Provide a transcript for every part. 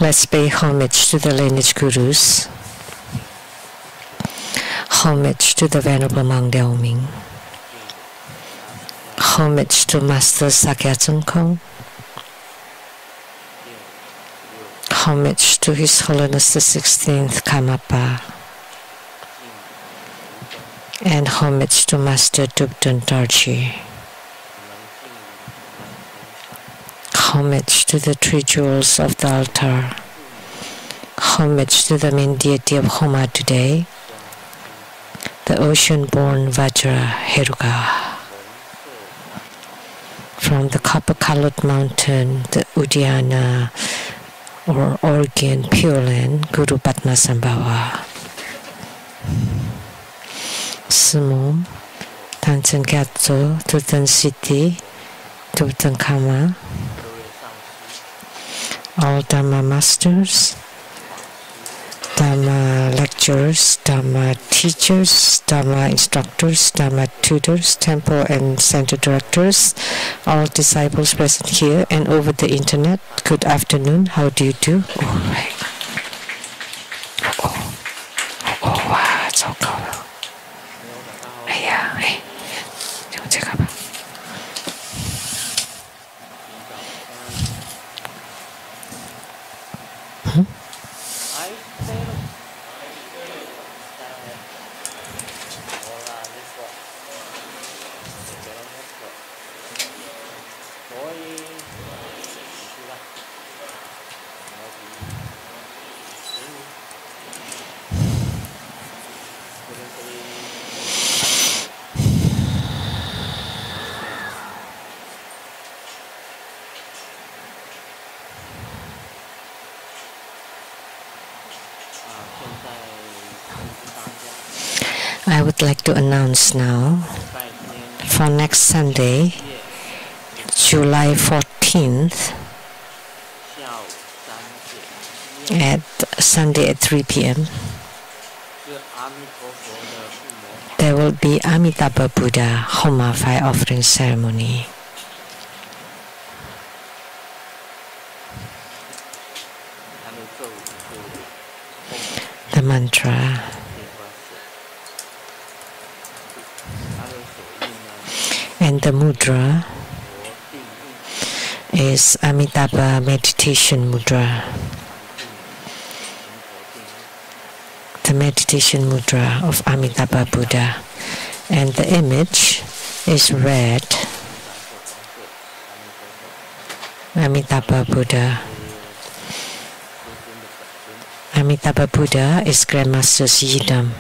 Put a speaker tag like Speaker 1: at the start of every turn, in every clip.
Speaker 1: Let's pay homage to the lineage gurus. Homage to the Venerable Monk Dao Ming. Homage to Master Sakya Tsongkhong. Homage to His Holiness the 16th Karmapa. And homage to Master Dubden Darji. Homage to the three jewels of the altar. Homage to the main deity of Homa today, the ocean-born Vajra Heruga. From the copper-colored mountain, the Uddiyana or Organ Pure Land, Guru Padmasambhava. Sumum, Tanchen Gyatso, Tutan Siti, Tutan Kama, all Dharma masters, Dharma lecturers, Dharma teachers, Dharma instructors, Dharma tutors, temple and center directors, all disciples present here and over the internet. Good afternoon. How do you do? All right. Wow, it's so cold. Yeah, hey, check out. I would like to announce now for next Sunday, July 14th, at 3 p.m. there will be Amitabha Buddha Homa fire offering ceremony. The mantra and the mudra is Amitabha meditation mudra. The meditation mudra of Amitabha Buddha, and the image is red. Amitabha Buddha. Amitabha Buddha is Grandmaster's Yidam.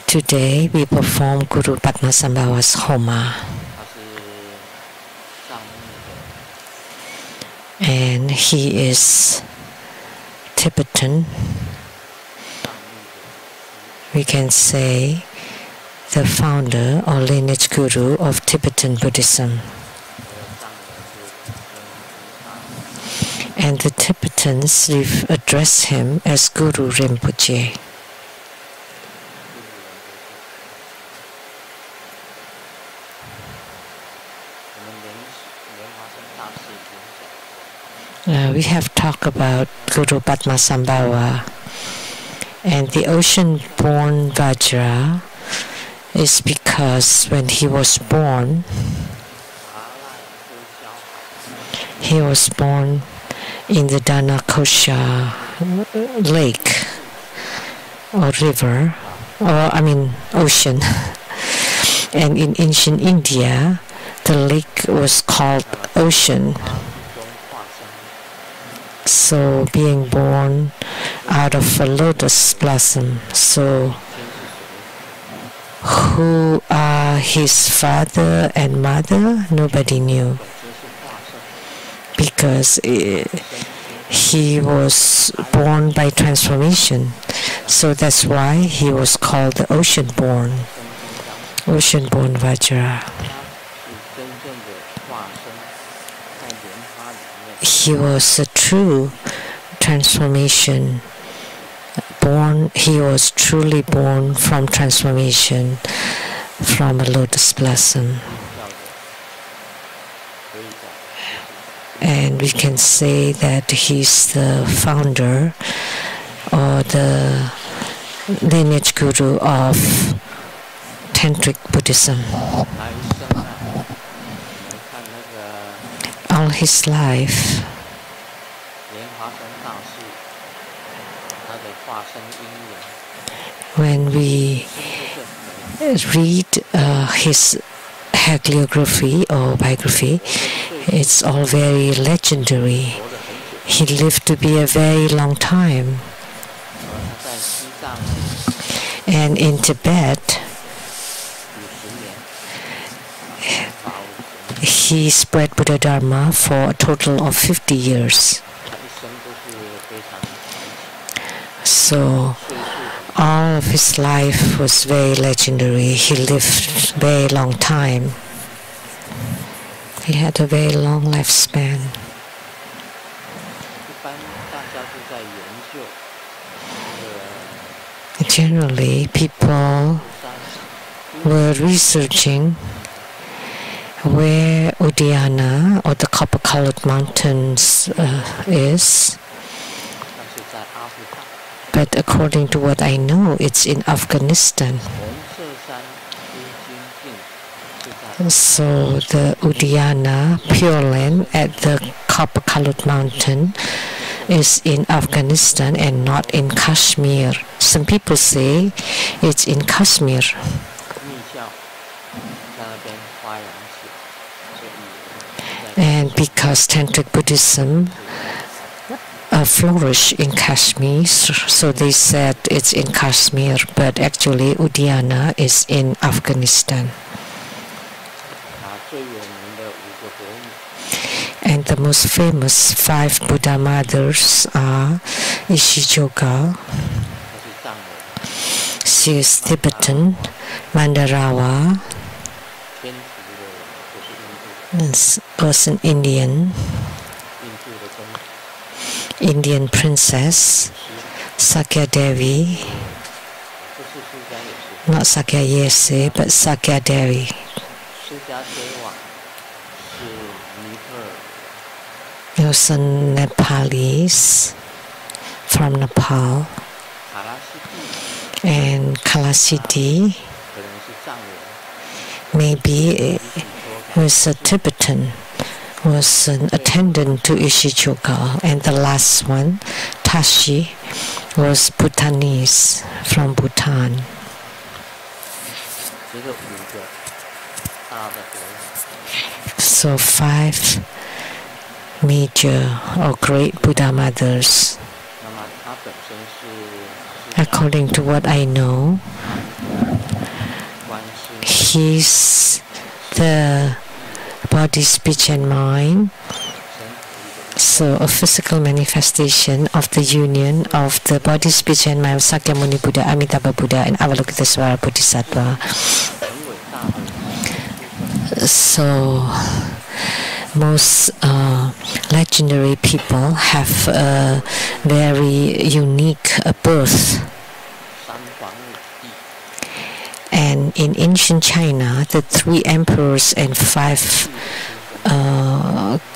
Speaker 1: Today we perform Guru Padmasambhava's Homa, and he is Tibetan. We can say the founder or lineage guru of Tibetan Buddhism. And the Tibetans address him as Guru Rinpoche. We have talked about Guru Padmasambhava, and the ocean-born Vajra is because when he was born in the Dhanakosha lake or river, ocean. And in ancient India, the lake was called ocean. So being born out of a lotus blossom. So who are his father and mother? Nobody knew, because he was born by transformation. So that's why he was called the ocean-born Vajra. He was a true transformation. He was truly born from transformation from a lotus blossom. And we can say that he's the founder or the lineage guru of Tantric Buddhism. All his life, when we read his hagiography or biography, it's all very legendary. He lived to be a very long time. And in Tibet, he spread Buddha Dharma for a total of 50 years. So all of his life was very legendary. He lived a very long time. He had a very long lifespan. Generally, people were researching where Udayana or the copper-colored mountains is. But according to what I know, it's in Afghanistan. So the Udayana, Pure Land at the copper-colored mountain is in Afghanistan and not in Kashmir. Some people say it's in Kashmir. And because Tantric Buddhism flourished in Kashmir, so they said it's in Kashmir, but actually Udayana is in Afghanistan. And the most famous 5 Buddha mothers are Ishijoga, she is Tibetan, Mandarawa was an Indian princess, Sakya Devi, not Sakya Yese, but Sakya Devi. Those are Nepalese from Nepal, and Kalasiti maybe was a Tibetan, was an attendant to Ishijoga, and the last one, Tashi, was Bhutanese from Bhutan. So 5 major or great Buddha mothers. According to what I know, he's the body, speech and mind, so a physical manifestation of the union of the body, speech and mind of Sakyamuni Buddha, Amitabha Buddha and Avalokitesvara Bodhisattva. So most legendary people have a very unique birth. And in ancient China, the 3 emperors and 5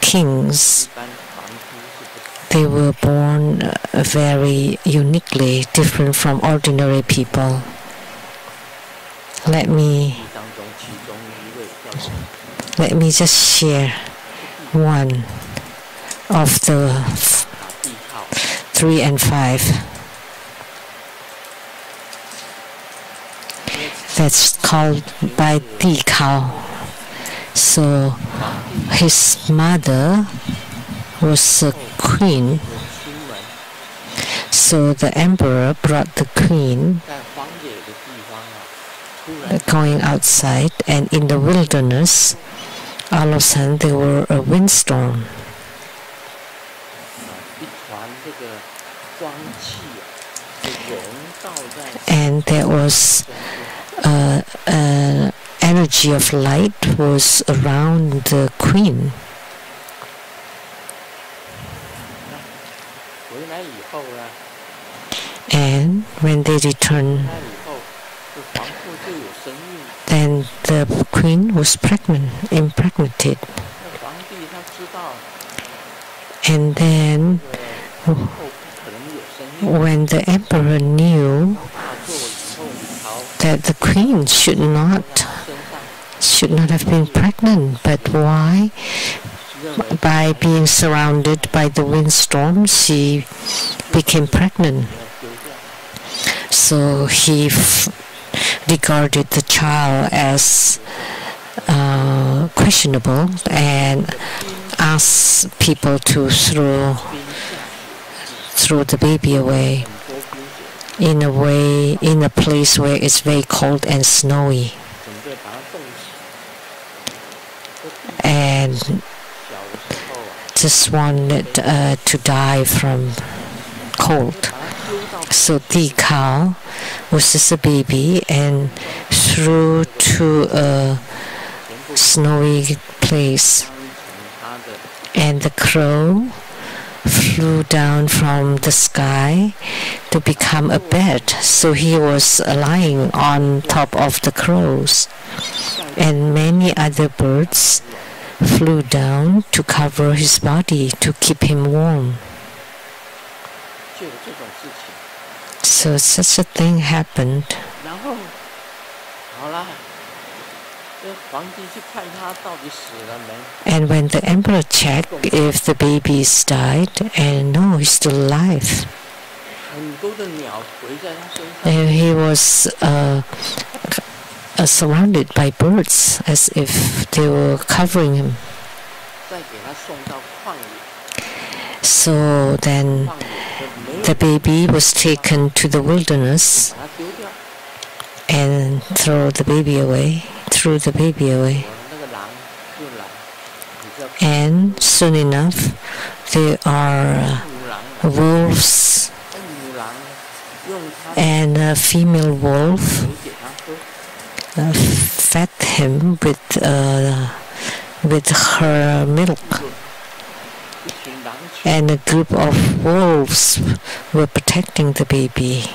Speaker 1: kings, they were born very uniquely different from ordinary people. Let me just share one of the 3 and 5. That's called by Tikao. So his mother was a queen. So the emperor brought the queen going outside, and in the wilderness, all of a sudden there were a windstorm. and there was an energy of light was around the queen. And when they returned, then the queen was impregnated. And then when the emperor knew that the queen should not have been pregnant, but why? By being surrounded by the windstorm, she became pregnant. So he regarded the child as questionable and asked people to throw the baby away in a place where it's very cold and snowy, and just wanted to die from cold. So the cow was just a baby and threw to a snowy place, and the crow flew down from the sky to become a bed. So he was lying on top of the crows, and many other birds flew down to cover his body to keep him warm. So such a thing happened. And when the emperor checked if the baby's died, and no, he's still alive. And he was surrounded by birds as if they were covering him. So then the baby was taken to the wilderness and threw the baby away. And soon enough, there are wolves, and a female wolf fed him with her milk. And a group of wolves were protecting the baby.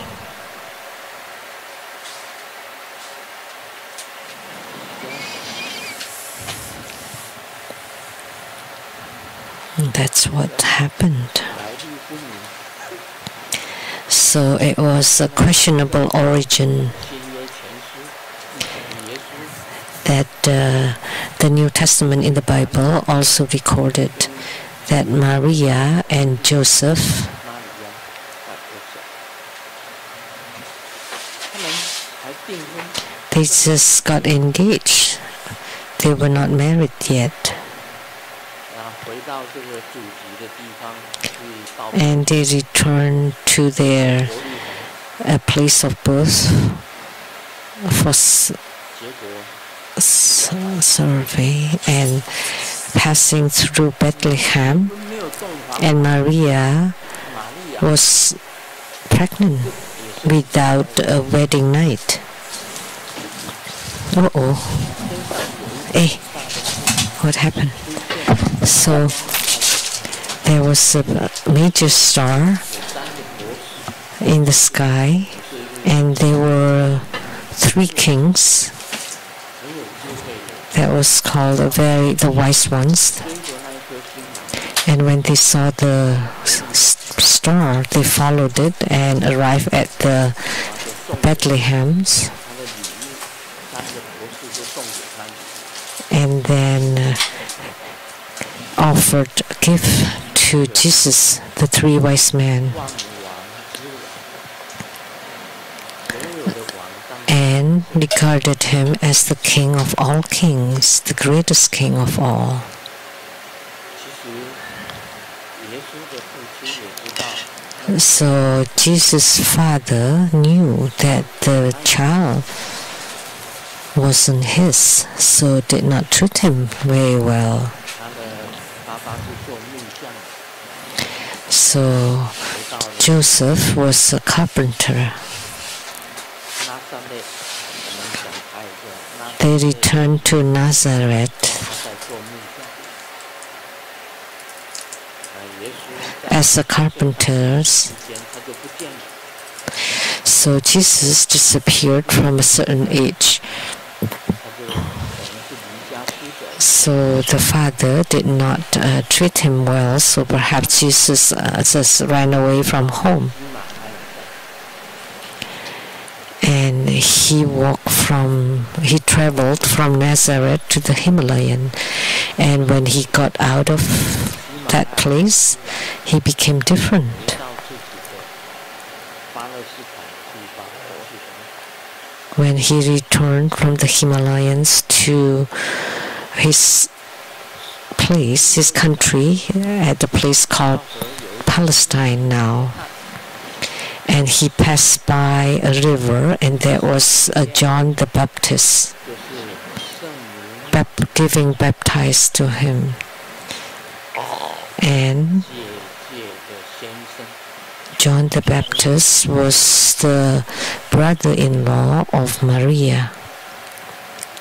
Speaker 1: That's what happened. So it was a questionable origin that the New Testament in the Bible also recorded that Maria and Joseph they just got engaged. They were not married yet. And they returned to their place of birth for survey and passing through Bethlehem, and Maria was pregnant without a wedding night. Hey, what happened? So there was a major star in the sky, and there were three kings. That was called the wise ones. And when they saw the star, they followed it and arrived at the Bethlehems. And then offered a gift to Jesus, the three wise men, and regarded him as the king of all kings, the greatest king of all. So Jesus' father knew that the child wasn't his, so did not treat him very well. So Joseph was a carpenter. They returned to Nazareth as a carpenters. So Jesus disappeared from a certain age. So the father did not treat him well, so perhaps Jesus just ran away from home. And he traveled from Nazareth to the Himalayan. And when he got out of that place, he became different. When he returned from the Himalayas to his place, his country, at a place called Palestine now. And he passed by a river, and there was John the Baptist giving baptized to him. And John the Baptist was the brother-in-law of Maria.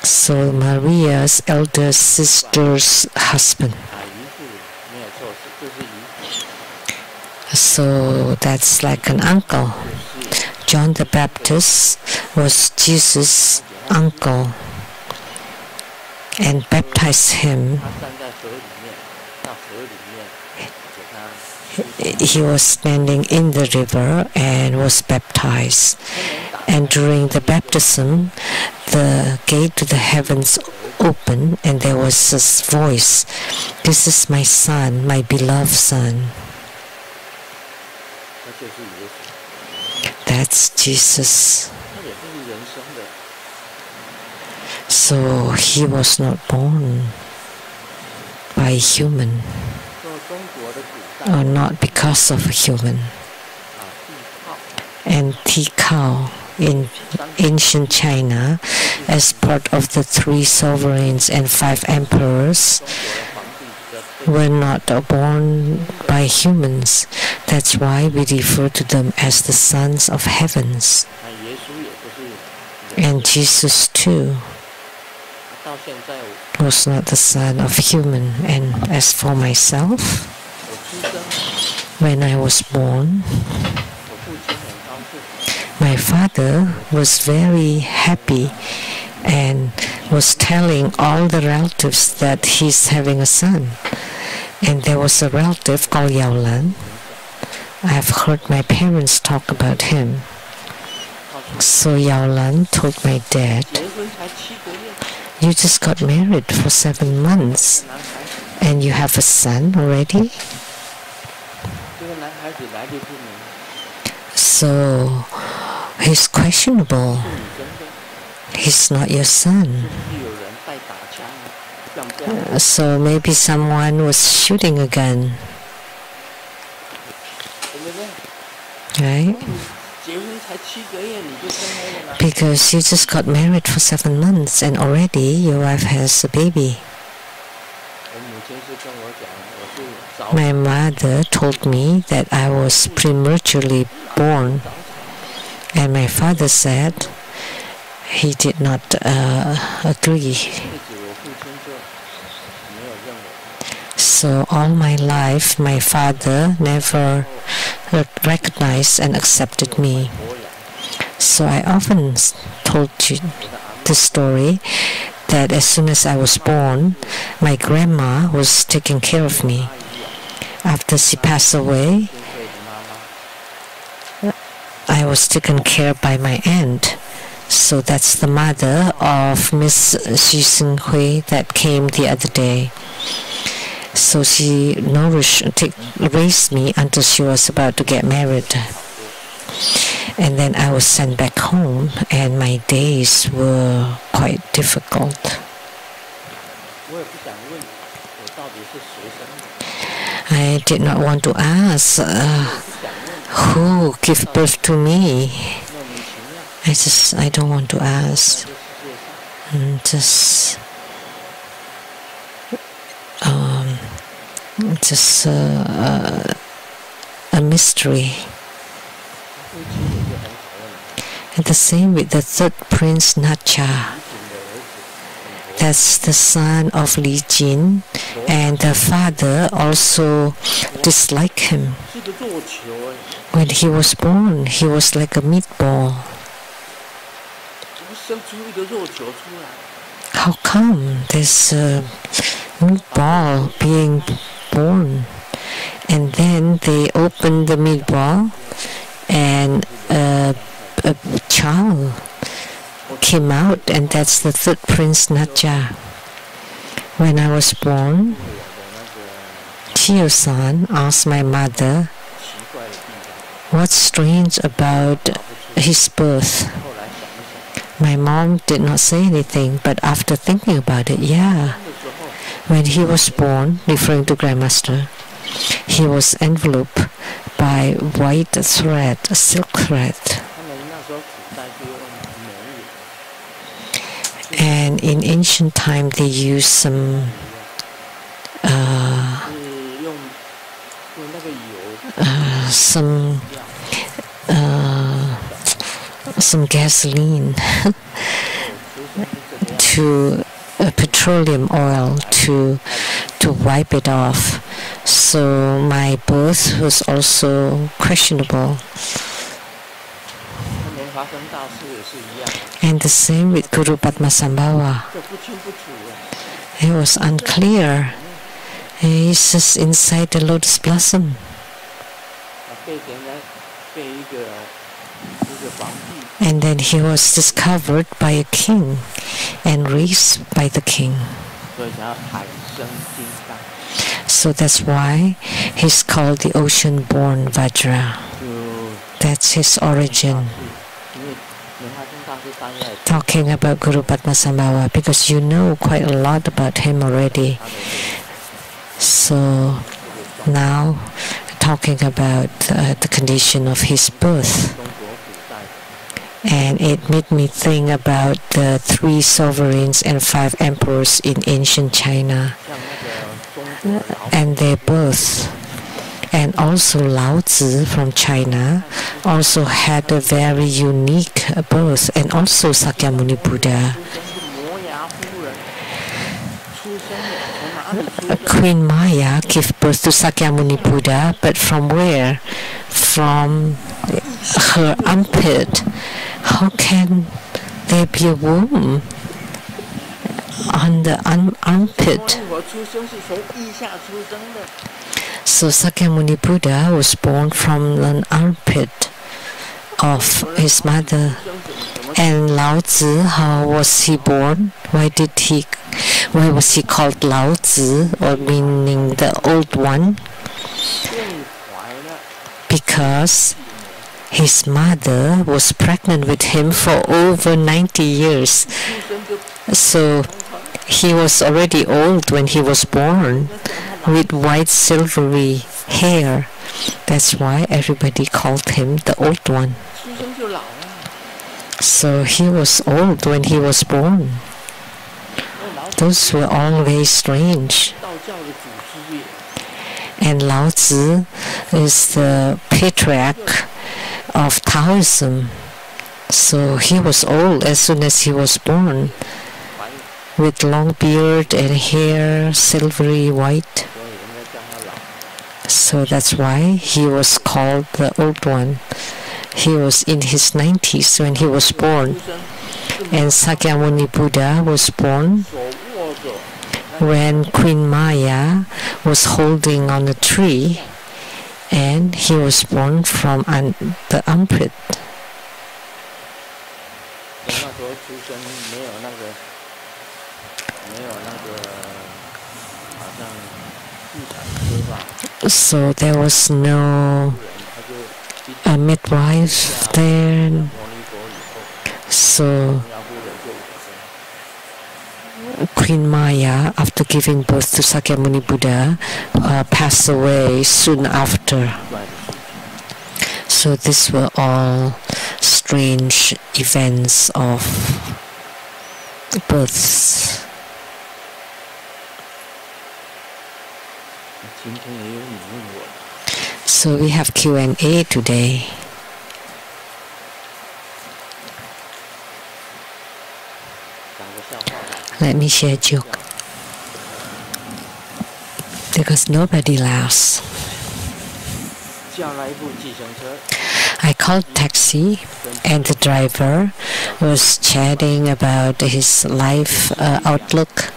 Speaker 1: So Maria's elder sister's husband. So that's like an uncle. John the Baptist was Jesus' uncle and baptized him. He was standing in the river and was baptized. And during the baptism, the gate to the heavens opened, and there was this voice, "This is my son, my beloved son." That's Jesus. So he was not born by a human, or not because of a human. And Tikao in ancient China, as part of the 3 sovereigns and 5 emperors, were not born by humans. That's why we refer to them as the sons of heavens. And Jesus too was not the son of human. And as for myself, when I was born, my father was very happy and was telling all the relatives that he's having a son. And there was a relative called Yao Lan. I've heard my parents talk about him. So Yao Lan told my dad, "You just got married for 7 months and you have a son already?" So he's questionable. He's not your son. So maybe someone was shooting a gun. Right? Because you just got married for 7 months and already your wife has a baby. My mother told me that I was prematurely born, and my father said he did not agree. So all my life, my father never recognized and accepted me. So I often told you the story that as soon as I was born, my grandma was taking care of me. After she passed away, I was taken care by my aunt. So that's the mother of Miss Xu Xinghui that came the other day. So she raised me until she was about to get married. And then I was sent back home, and my days were quite difficult. I did not want to ask who gave birth to me. I don't want to ask. Just a mystery. And the same with the third prince Nacha. That's the son of Li Jin, and the father also disliked him. When he was born, he was like a meatball. How come there's a meatball being born? And then they opened the meatball, and a child came out, and that's the third prince Nacha. When I was born, Chiyo-san asked my mother, what's strange about his birth? My mom did not say anything, but after thinking about it, yeah. When he was born, referring to Grandmaster, he was enveloped by white thread, a silk thread. And in ancient time, they used some gasoline to petroleum oil to wipe it off. So my birth was also questionable. And the same with Guru Padmasambhava. It was unclear. He's just inside the lotus blossom. And then he was discovered by a king and raised by the king. So that's why he's called the ocean-born Vajra. That's his origin. Talking about Guru Padmasambhava, because you know quite a lot about him already. So now talking about the condition of his birth. And it made me think about the 3 sovereigns and 5 emperors in ancient China and their birth. And also Lao Tzu from China also had a very unique birth, and also Sakyamuni Buddha. Queen Maya gave birth to Sakyamuni Buddha, but from where? From her armpit. How can there be a womb on the armpit? So Sakyamuni Buddha was born from an armpit of his mother. And Lao Tzu, how was he born? Why was he called Lao Tzu, or meaning the old one? Because his mother was pregnant with him for over 90 years. So he was already old when he was born, with white silvery hair. That's why everybody called him the old one. So he was old when he was born. Those were all very strange. And Lao Tzu is the patriarch of Taoism. So he was old as soon as he was born, with long beard and hair, silvery white. So that's why he was called the old one. He was in his 90s when he was born. And Sakyamuni Buddha was born when Queen Maya was holding on a tree, and he was born from the armpit. So there was no midwife there. So Queen Maya, after giving birth to Sakyamuni Buddha, passed away soon after. So these were all strange events of births. So we have Q&A today. Let me share a joke. Because nobody laughs. I called taxi, and the driver was chatting about his life outlook.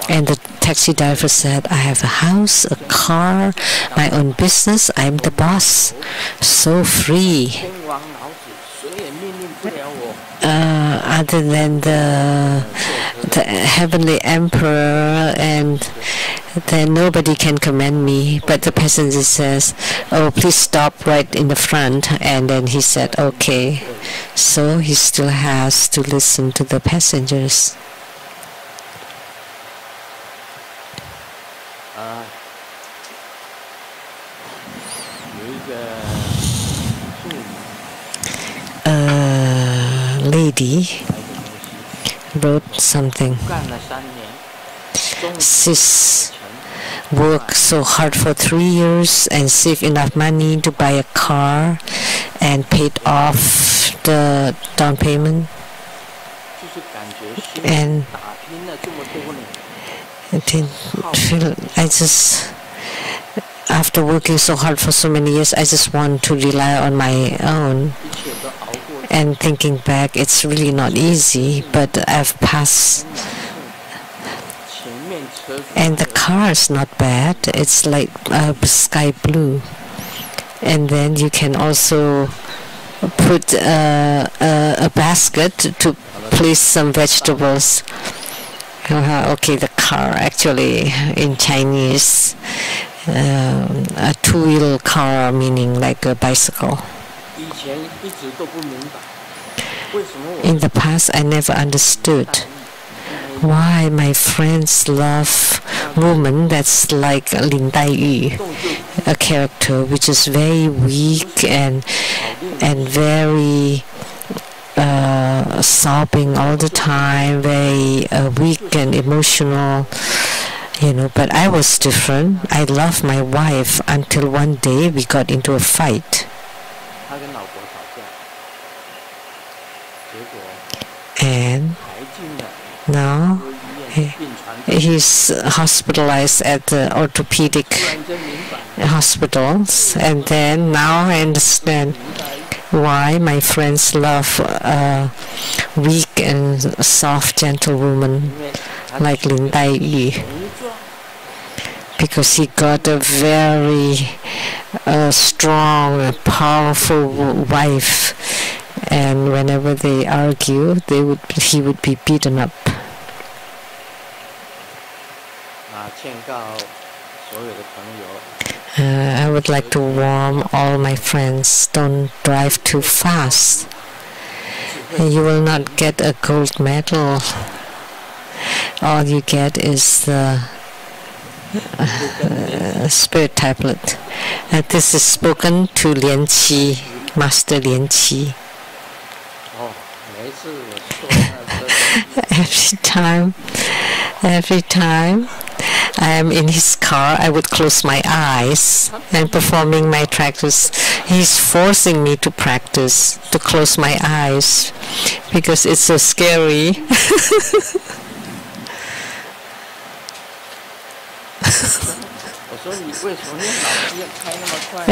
Speaker 1: And the taxi driver said, I have a house, a car, my own business, I'm the boss. So free. Other than the heavenly emperor, and then nobody can commend me. But the passenger says, oh, please stop right in the front. And then he said, okay. So he still has to listen to the passengers. Lady wrote something. She's worked so hard for 3 years and saved enough money to buy a car and paid off the down payment. And I just, after working so hard for so many years, I just want to rely on my own. And thinking back, it's really not easy, but I've passed. And the car is not bad. It's like sky blue. And then you can also put a basket to place some vegetables. Okay, the car actually in Chinese, a two-wheel car, meaning like a bicycle. In the past, I never understood why my friends love women that's like Lin Daiyu, a character which is very weak and very sobbing all the time, very weak and emotional. But I was different. I loved my wife until one day we got into a fight. And now he's hospitalized at the orthopedic hospitals. And then now I understand why my friends love weak and soft, gentle woman like Lin Daiyu. Because he got a very strong, powerful wife. And whenever they argue, he would be beaten up. I would like to warn all my friends, don't drive too fast. You will not get a gold medal. All you get is the spirit tablet. This is spoken to Lian Qi, Master Lian Qi. Every time I am in his car, I would close my eyes and performing my practice. He's forcing me to practice, to close my eyes, because it's so scary.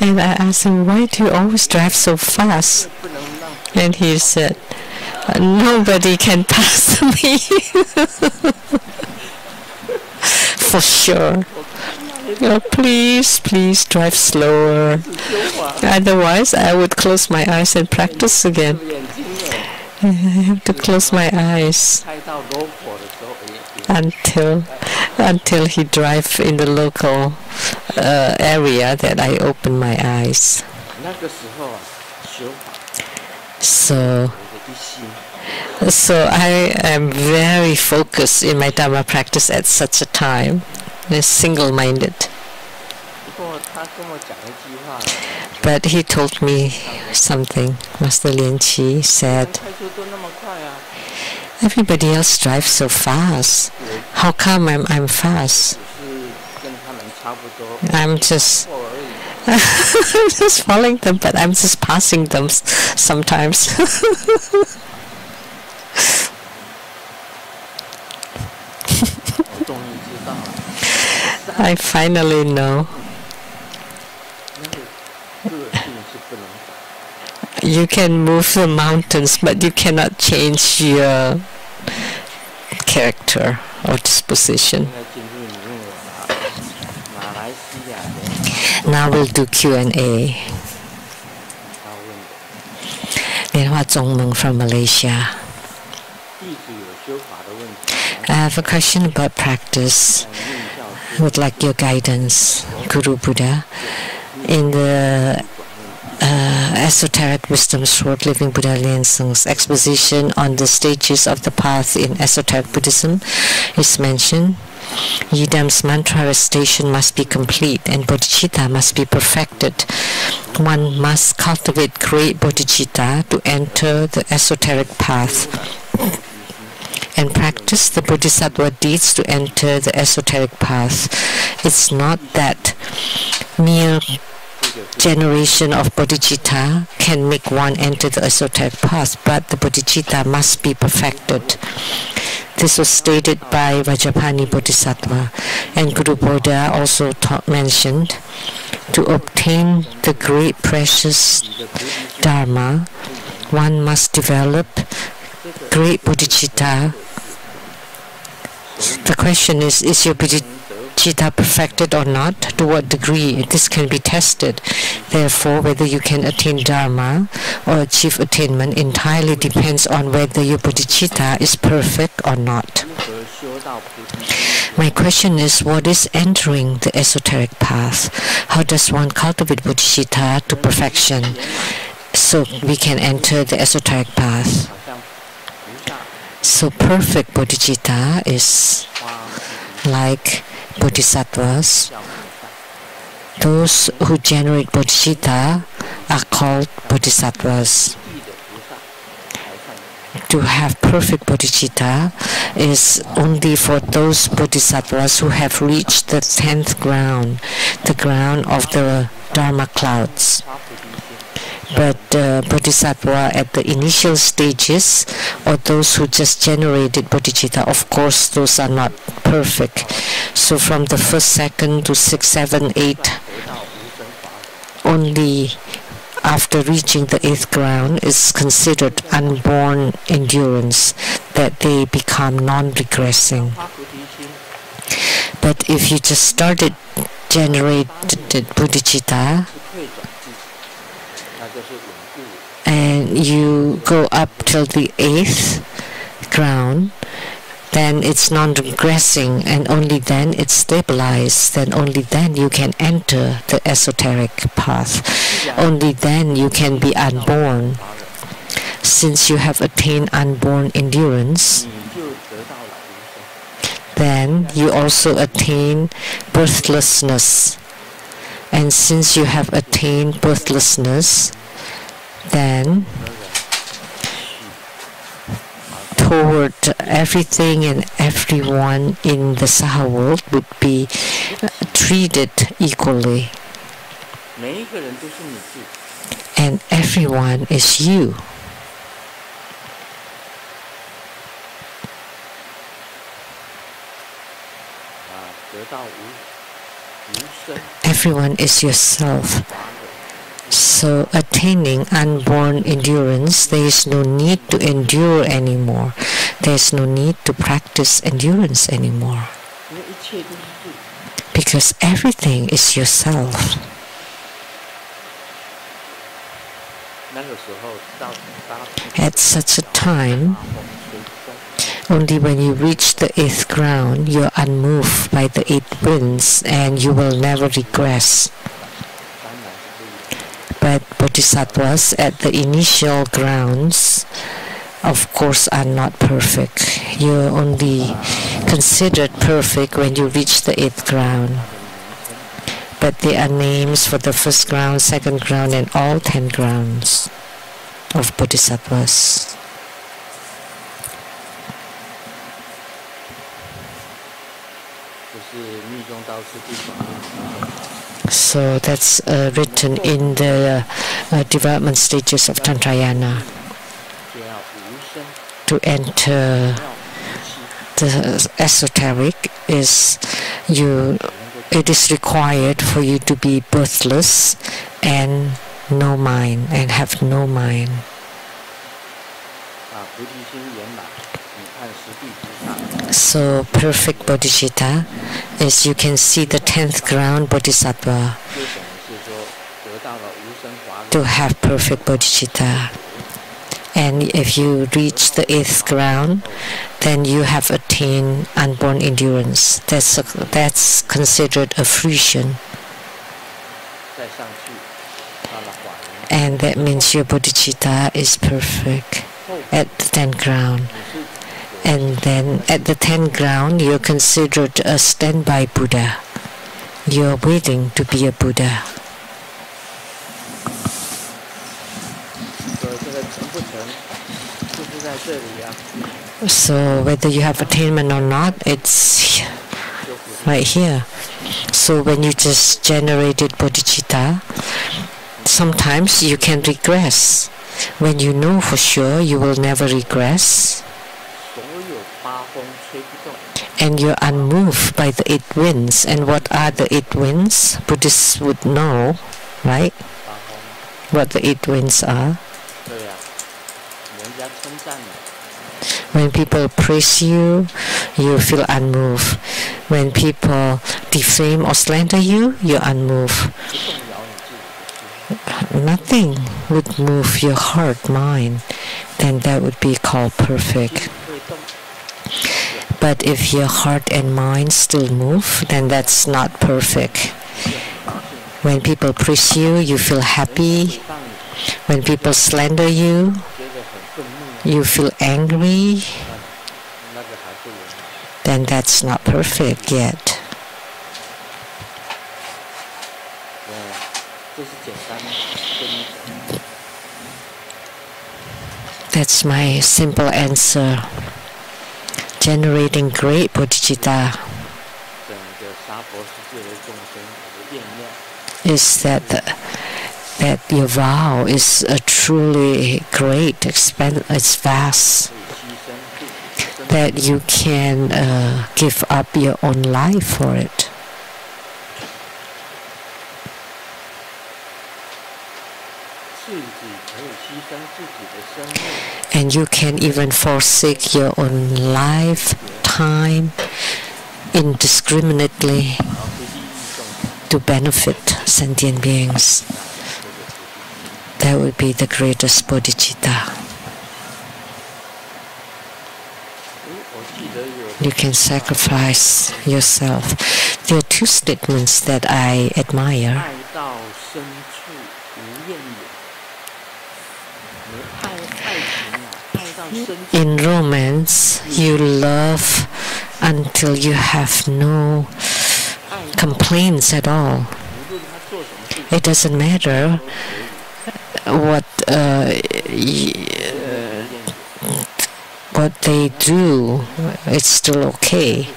Speaker 1: And I asked him, why do you always drive so fast? And he said, nobody can pass me. For sure. Please drive slower. Otherwise, I would close my eyes and practice again. I have to close my eyes until he drive in the local area that I open my eyes. So I am very focused in my Dharma practice at such a time, single-minded. But he told me something. Master Lian Qi said, everybody else drives so fast. How come I'm fast? I'm just following them, but I'm just passing them sometimes. I finally know. You can move the mountains, but you cannot change your character or disposition. Now we'll do Q&A. From Malaysia. I have a question about practice. I would like your guidance, Guru Buddha. In the Esoteric Wisdom Sword, Living Buddha Liansung's exposition on the stages of the path in Esoteric Buddhism is mentioned. Yidam's mantra recitation must be complete and bodhicitta must be perfected. One must cultivate great bodhicitta to enter the esoteric path and practice the bodhisattva deeds to enter the esoteric path. It's not that mere generation of bodhicitta can make one enter the esoteric path, but the bodhicitta must be perfected. This was stated by Vajrapani Bodhisattva, and Guru Buddha also mentioned, to obtain the great precious Dharma, one must develop great bodhicitta. The question is your bodhicitta perfected or not? To what degree? This can be tested. Therefore, whether you can attain Dharma or achieve attainment entirely depends on whether your bodhicitta is perfect or not. My question is, what is entering the esoteric path? How does one cultivate bodhicitta to perfection so we can enter the esoteric path? So perfect bodhicitta is like bodhisattvas. Those who generate bodhicitta are called bodhisattvas. To have perfect bodhicitta is only for those bodhisattvas who have reached the 10th ground, the ground of the Dharma clouds. But bodhisattva at the initial stages, or those who just generated bodhicitta, of course those are not perfect. So from the first, second to 6, 7, 8, only after reaching the 8th ground is considered unborn endurance, that they become non-regressing. But if you just started generated bodhicitta and you go up till the 8th ground, then it's non-regressing, and only then it's stabilized. Then only then you can enter the esoteric path. Only then you can be unborn. Since you have attained unborn endurance, then you also attain birthlessness. And since you have attained birthlessness, then toward everything and everyone in the Saha world would be treated equally. And everyone is you. Everyone is yourself. So attaining unborn endurance, there is no need to endure anymore. There is no need to practice endurance anymore. Because everything is yourself. At such a time, only when you reach the 8th ground, you are unmoved by the 8 winds and you will never regress. But bodhisattvas at the initial grounds, of course, are not perfect. You're only considered perfect when you reach the 8th ground. But there are names for the 1st ground, 2nd ground, and all 10 grounds of bodhisattvas. So that's written in the development stages of Tantrayana. To enter the esoteric is you it is required for you to be birthless and no mind and have no mind. So perfect bodhicitta is you can see the 10th ground bodhisattva. To have perfect bodhicitta. And if you reach the 8th ground, then you have attained unborn endurance. That's considered a fruition. And that means your bodhicitta is perfect at the 10th ground. And then at the 10th ground, you're considered a standby Buddha. You're waiting to be a Buddha. So whether you have attainment or not, it's right here. So when you just generated bodhicitta, sometimes you can regress. When you know for sure you will never regress, and you're unmoved by the 8 winds. And what are the 8 winds? Buddhists would know, right? What the 8 winds are. When people praise you, you feel unmoved. When people defame or slander you, you're unmoved. Nothing would move your heart, mind. Then that would be called perfect. But if your heart and mind still move, then that's not perfect. When people praise you, you feel happy. When people slander you, you feel angry. Then that's not perfect yet. That's my simple answer. Generating great bodhicitta is that your vow is truly great, it's vast, that you can give up your own life for it. And you can even forsake your own life, time, indiscriminately to benefit sentient beings. That would be the greatest bodhicitta. You can sacrifice yourself. There are 2 statements that I admire. In romance, you love until you have no complaints at all. It doesn't matter what they do, it's still okay.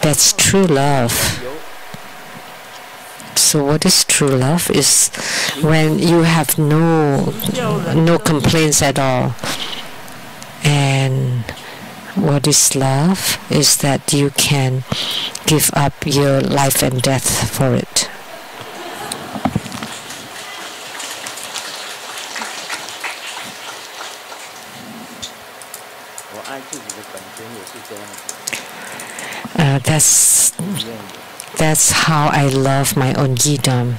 Speaker 1: That's true love. So what is true love is when you have no complaints at all. And what is love is that you can give up your life and death for it. That's how I love my own yidam.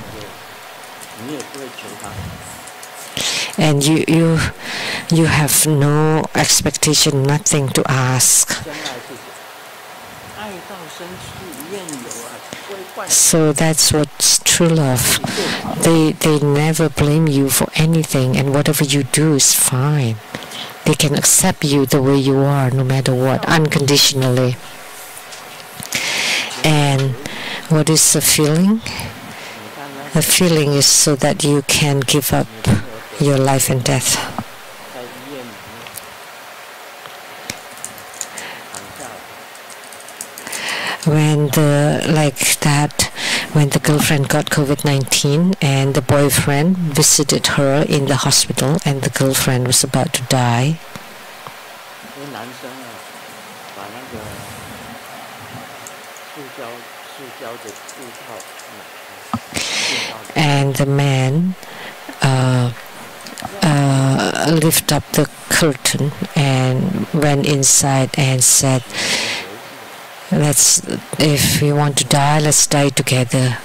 Speaker 1: And you have no expectation, nothing to ask. So that's what's true love. They never blame you for anything, and whatever you do is fine. They can accept you the way you are, no matter what, unconditionally. And what is the feeling? The feeling is so that you can give up your life and death. When the girlfriend got COVID-19 and the boyfriend visited her in the hospital and the girlfriend was about to die, And the man lift up the curtain and went inside and said, if we want to die, let's die together.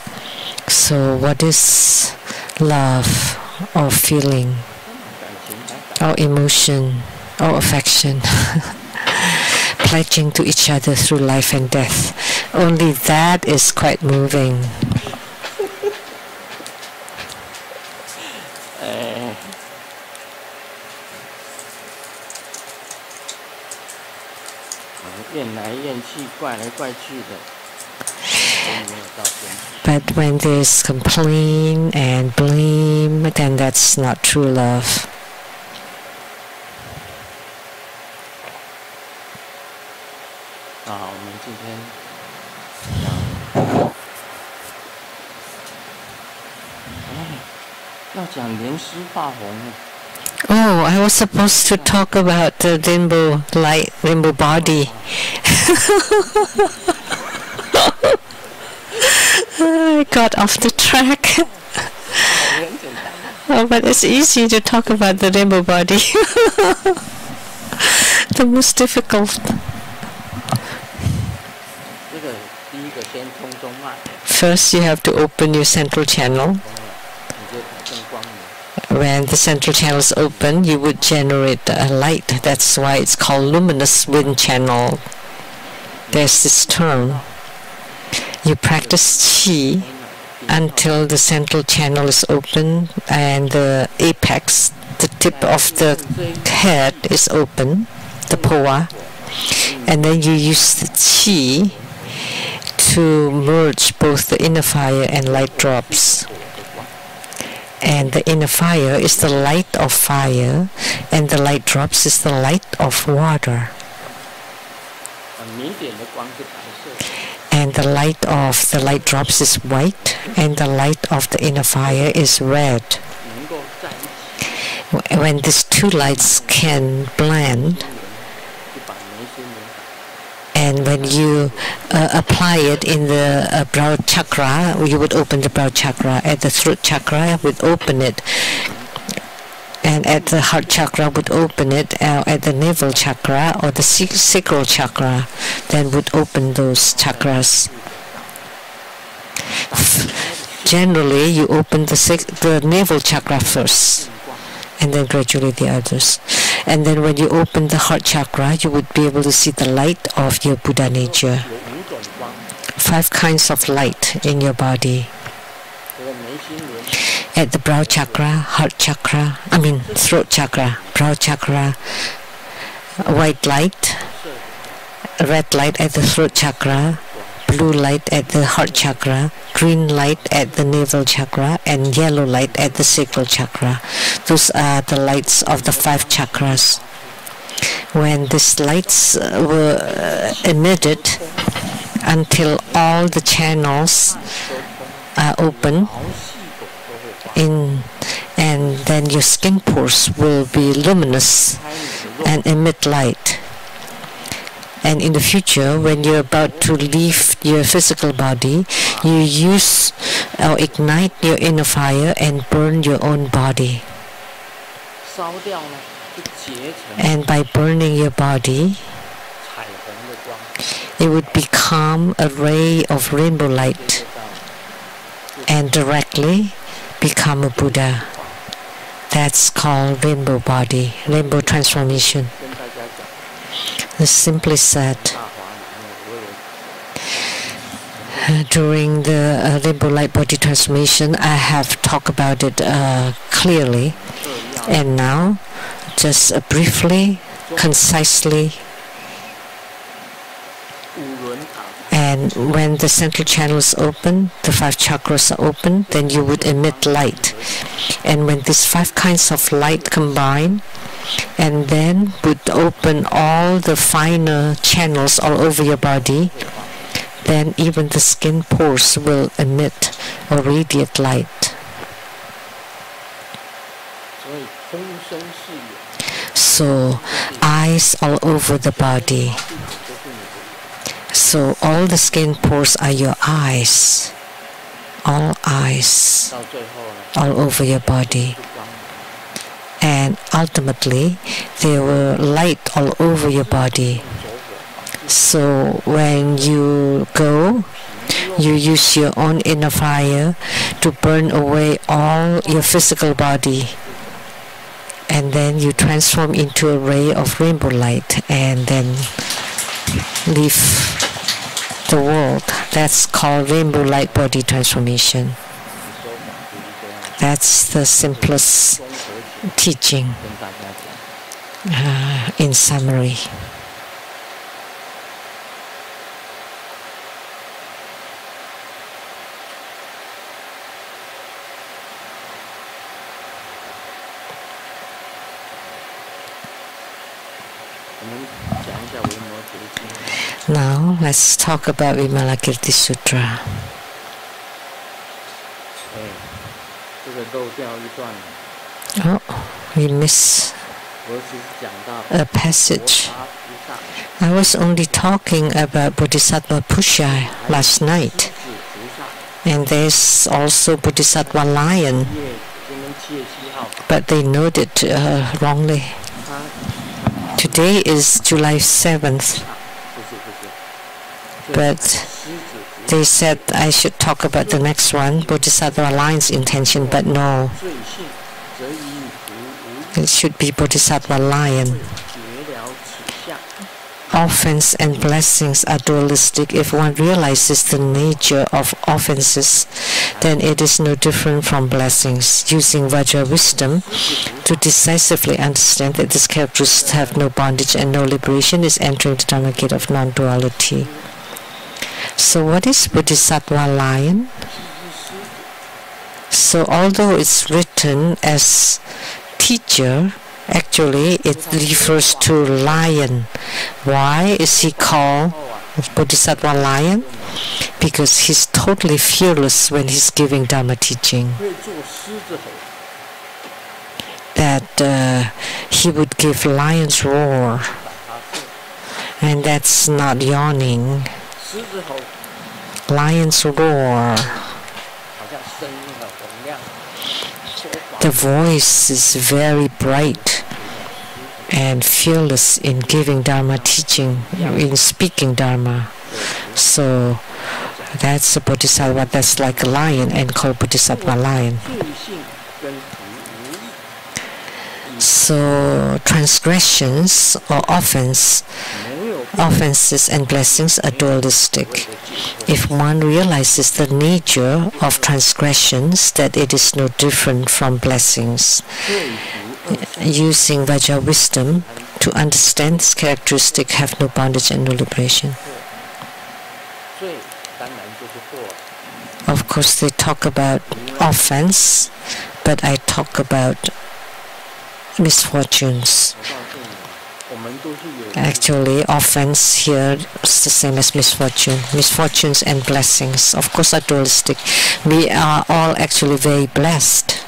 Speaker 1: So what is love or feeling or emotion or affection? Pledging to each other through life and death. Only that is quite moving. But when there's complaint and blame, then that's not true love. Oh, I was supposed to talk about the rainbow light, rainbow body. I got off the track. Oh, but it's easy to talk about the rainbow body. The most difficult. First, you have to open your central channel. When the central channel is open, you would generate a light. That's why it's called luminous wind channel. There's this term. You practice qi until the central channel is open and the apex, the tip of the head is open, the poa. And then you use the qi to merge both the inner fire and light drops. And the inner fire is the light of fire, and the light drops is the light of water. And the light of the light drops is white, and the light of the inner fire is red. When these two lights can blend, and when you apply it in the brow chakra, you would open the brow chakra. At the throat chakra, would open it. And at the heart chakra, would open it. At the navel chakra or the sacral chakra, then would open those chakras. Generally, you open the navel chakra first, and then gradually the others. And then when you open the heart chakra, you would be able to see the light of your Buddha nature. 5 kinds of light in your body. At the brow chakra, heart chakra, throat chakra, brow chakra, white light, red light at the throat chakra, blue light at the heart chakra, green light at the navel chakra, and yellow light at the sacral chakra. Those are the lights of the 5 chakras. When these lights were emitted until all the channels are open, and then your skin pores will be luminous and emit light. And in the future, when you're about to leave your physical body, you use or ignite your inner fire and burn your own body. And by burning your body, it would become a ray of rainbow light and directly become a Buddha. That's called rainbow body, rainbow transformation. It's simply said, during the rainbow light body transformation, I have talked about it clearly, and now just briefly, concisely. And when the central channel is open, the 5 chakras are open, then you would emit light. And when these 5 kinds of light combine, and then would open all the finer channels all over your body, then even the skin pores will emit or radiate light. So, eyes all over the body, So all the skin pores are your eyes, all eyes, all over your body. And ultimately, there were light all over your body. So when you go, you use your own inner fire to burn away all your physical body. And then you transform into a ray of rainbow light and then leave the world. That's called rainbow light body transformation. That's the simplest teaching in summary. Now let's talk about Vimalakirti Sutra. Oh, we miss a passage. I was only talking about Bodhisattva Pusha last night. And there's also Bodhisattva Lion. But they noted wrongly. Today is July 7th. But they said I should talk about the next one, Bodhisattva Lion's intention, but no. It should be Bodhisattva Lion. Offense and blessings are dualistic. If one realizes the nature of offenses, then it is no different from blessings. Using Vajra wisdom to decisively understand that these characteristics have no bondage and no liberation is entering the Dharma gate of non-duality. So what is Bodhisattva Lion? So although it's written as teacher, actually it refers to lion. Why is he called Bodhisattva Lion? Because he's totally fearless when he's giving Dharma teaching. That he would give lion's roar. And that's not yawning. Lion's roar. The voice is very bright and fearless in giving Dharma teaching, in speaking Dharma. So that's a Bodhisattva that's like a lion and called Bodhisattva Lion. So transgressions or offenses and blessings are dualistic. If one realizes the nature of transgressions, that it is no different from blessings, using Vajra wisdom to understand this characteristic have no bondage and no liberation. Of course, they talk about offense, but I talk about misfortunes. Actually, offense here is the same as misfortune. Misfortunes and blessings, of course, are dualistic. We are all actually very blessed.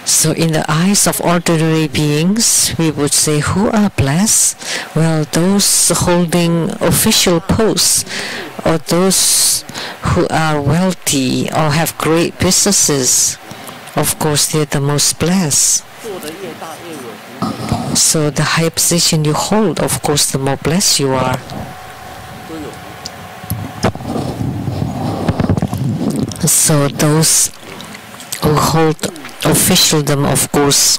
Speaker 1: So in the eyes of ordinary beings, we would say, who are blessed? Well, those holding official posts, or those who are wealthy or have great businesses. Of course, they're the most blessed. So the higher position you hold, of course, the more blessed you are. So those who hold officialdom, of course,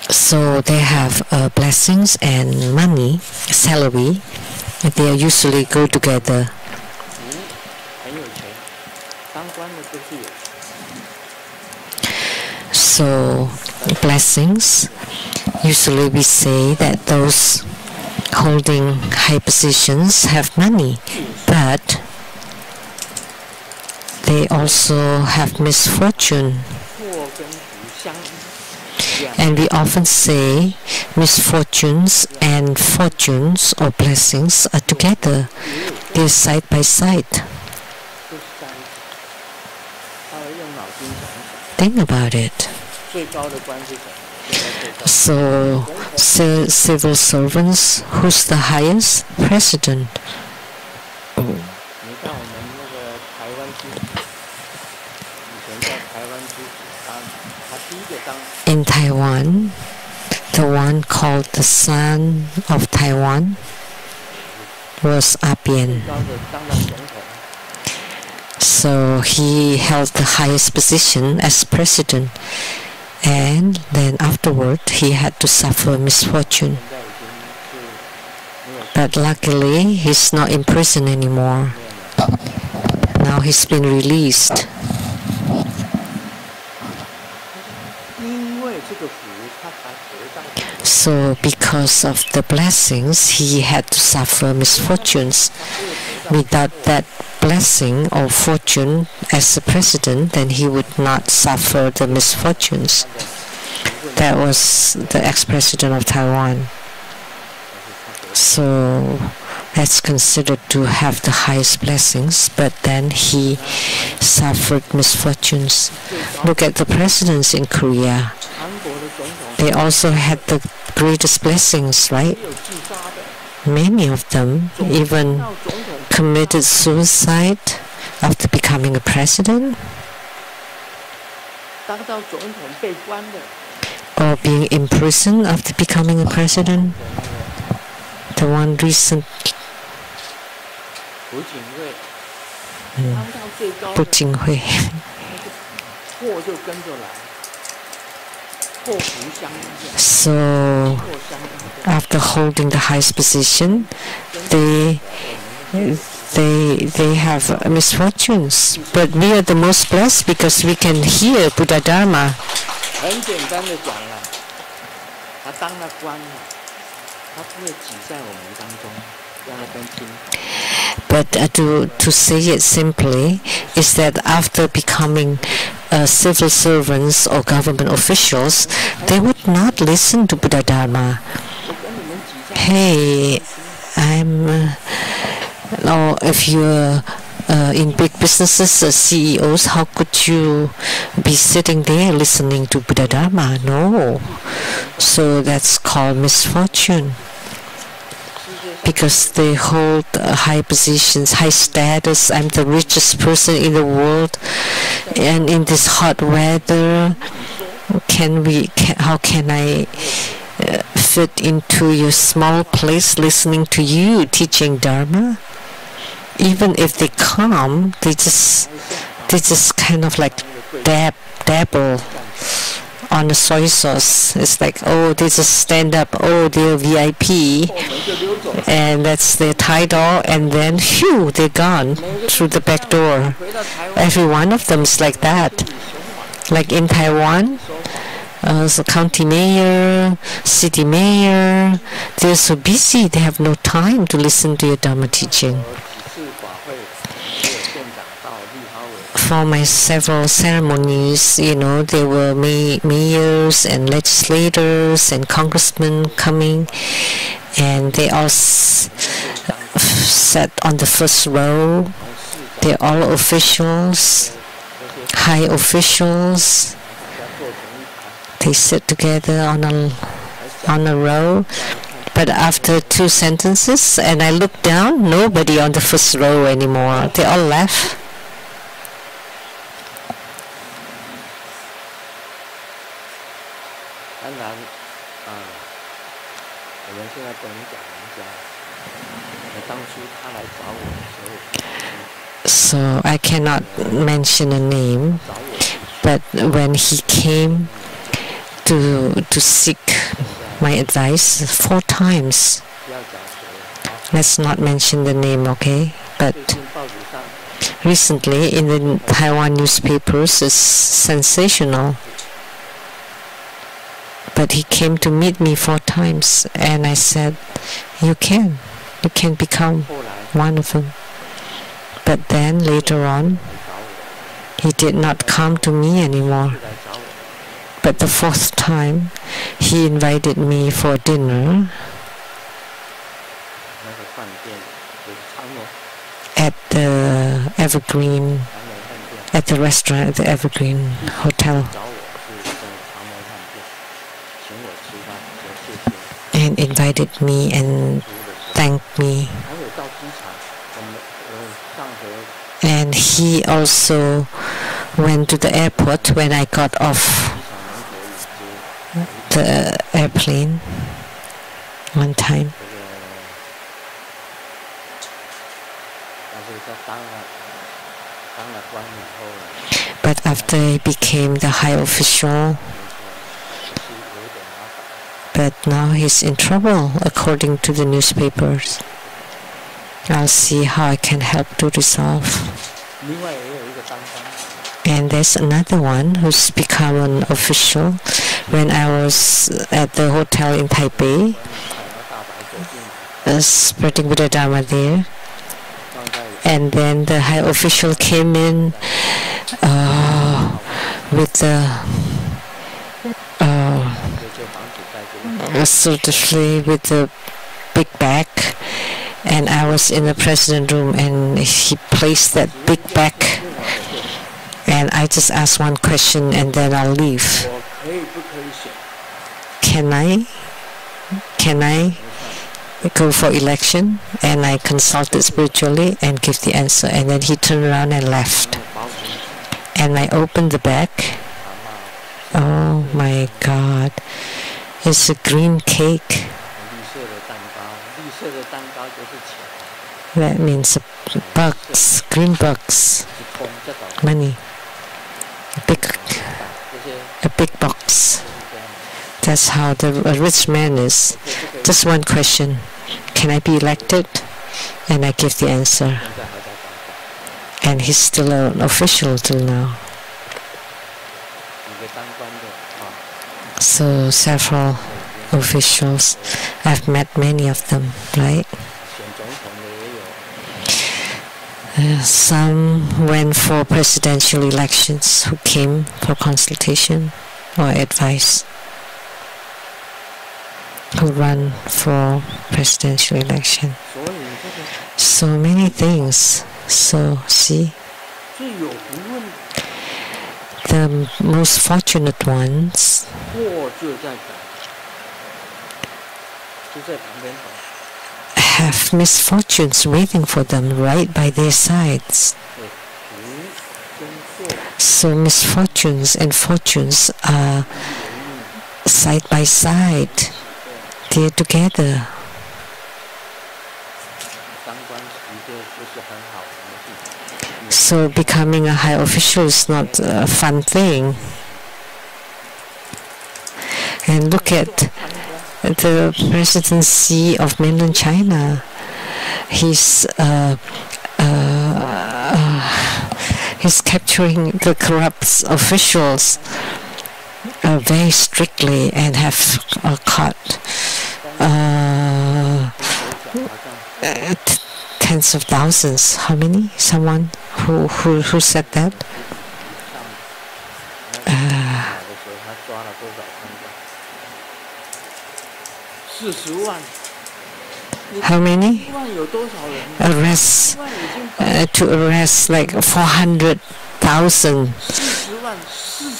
Speaker 1: so they have blessings and money, salary. They usually go together. So blessings, usually we say that those holding high positions have money, but they also have misfortune. And we often say misfortunes and fortunes or blessings are together. They're side by side. Think about it. So, civil servants, who's the highest? President. In Taiwan, the one called the Son of Taiwan was Apien. So he held the highest position as president, and then afterward he had to suffer misfortune. But luckily he's not in prison anymore. Now he's been released. So because of the blessings, he had to suffer misfortunes. Without that blessing or fortune as a president, then he would not suffer the misfortunes. That was the ex-president of Taiwan. So that's considered to have the highest blessings, but then he suffered misfortunes. Look at the presidents in Korea. They also had the greatest blessings, right? Many of them even committed suicide after becoming a president, or being imprisoned after becoming a president. The one recent, Pu So after holding the highest position, they have misfortunes. But we are the most blessed because we can hear Buddha Dharma. But to say it simply is that after becoming civil servants or government officials, they would not listen to Buddha Dharma. Hey, or if you're in big businesses, CEOs, how could you be sitting there listening to Buddha Dharma? No. So that's called misfortune. Because they hold high positions, high status. I'm the richest person in the world, and in this hot weather, how can I fit into your small place listening to you teaching Dharma? Even if they come, they just kind of like dabble on the soy sauce. It's like, oh, they just stand up, oh, they're VIP, and that's their title, and then phew, they're gone through the back door. Every one of them is like that. Like in Taiwan, the county mayor, city mayor, they're so busy, they have no time to listen to your Dharma teaching. For my several ceremonies, there were mayors and legislators and congressmen coming, and they all sat on the first row. They're all officials, high officials. They sit together on a row. But after 2 sentences, and I look down, nobody on the first row anymore. They all left. So I cannot mention a name, but when he came to seek my advice 4 times, let's not mention the name, okay? But recently in the Taiwan newspapers, it's sensational. But he came to meet me 4 times, and I said, you can become one of them. But then later on, he did not come to me anymore. But the 4th time, he invited me for dinner at the Evergreen at the restaurant at the Evergreen Hotel and invited me and thanked me. And he also went to the airport when I got off the airplane one time. But after he became the high official, but now he's in trouble according to the newspapers. I'll see how I can help to resolve. And there's another one who's become an official. When I was at the hotel in Taipei, spreading Buddha Dharma there, and then the high official came in with the with the big bag, and I was in the president room, and he placed that big bag, and I just asked one question and then I'll leave. Can I go for election? And I consulted spiritually and give the answer, and then he turned around and left. And I opened the bag. Oh my God, it's a green cake. That means bucks, green bucks, money, a big box. That's how the rich man is. Just one question: can I be elected? And I give the answer. And he's still an official till now. So several officials, I've met many of them, right? Some went for presidential elections who came for consultation or advice, who run for presidential election. So many things. So see, the most fortunate ones have misfortunes waiting for them right by their sides. So misfortunes and fortunes are side by side. They're together. So becoming a high official is not a fun thing. And look at the presidency of mainland China. He's capturing the corrupt officials very strictly and have caught tens of thousands. How many? Someone who said that? How many? To arrest like 400,000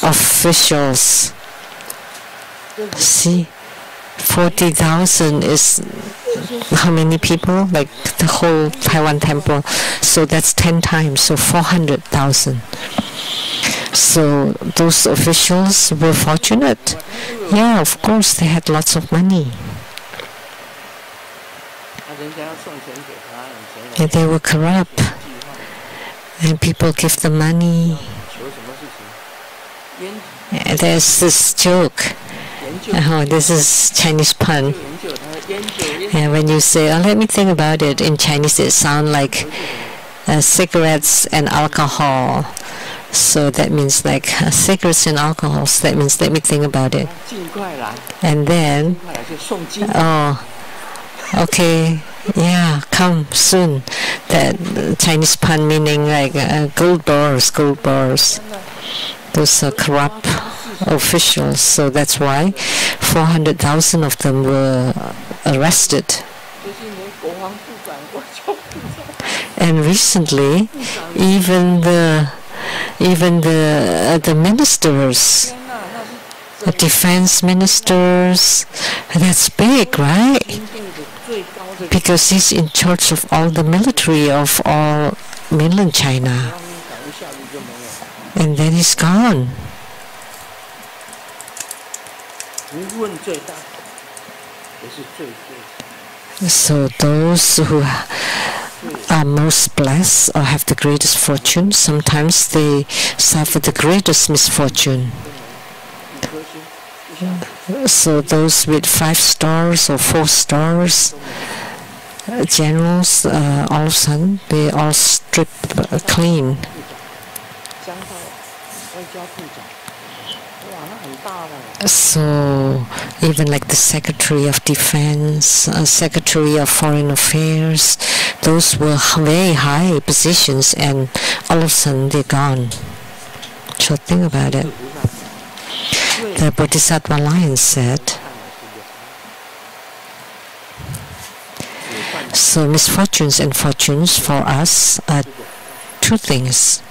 Speaker 1: officials. See, 40,000 is how many people? Like the whole Taiwan temple. So that's 10 times. So 400,000. So those officials were fortunate. Yeah, of course, they had lots of money. And they were corrupt. And people give them money. And there's this joke. Oh, this is Chinese pun. And when you say, oh, let me think about it, in Chinese it sounds like cigarettes and alcohol. So that means like cigarettes and alcohol. So that means let me think about it. And then, oh, okay, yeah, come soon. That Chinese pun meaning like gold bars, gold bars. Those are corrupt officials. So that's why 400,000 of them were arrested. And recently, even the even the ministers, the defense ministers, that's big, right? Because he's in charge of all the military of all mainland China. And then he's gone. So those who are most blessed or have the greatest fortune, sometimes they suffer the greatest misfortune. So those with 5 stars or 4 stars, generals, all of a sudden they all strip clean. So even like the Secretary of Defense, Secretary of Foreign Affairs, those were very high positions, and all of a sudden they're gone. So think about it. The Bodhisattva Lion said, so misfortunes and fortunes for us are 2 things.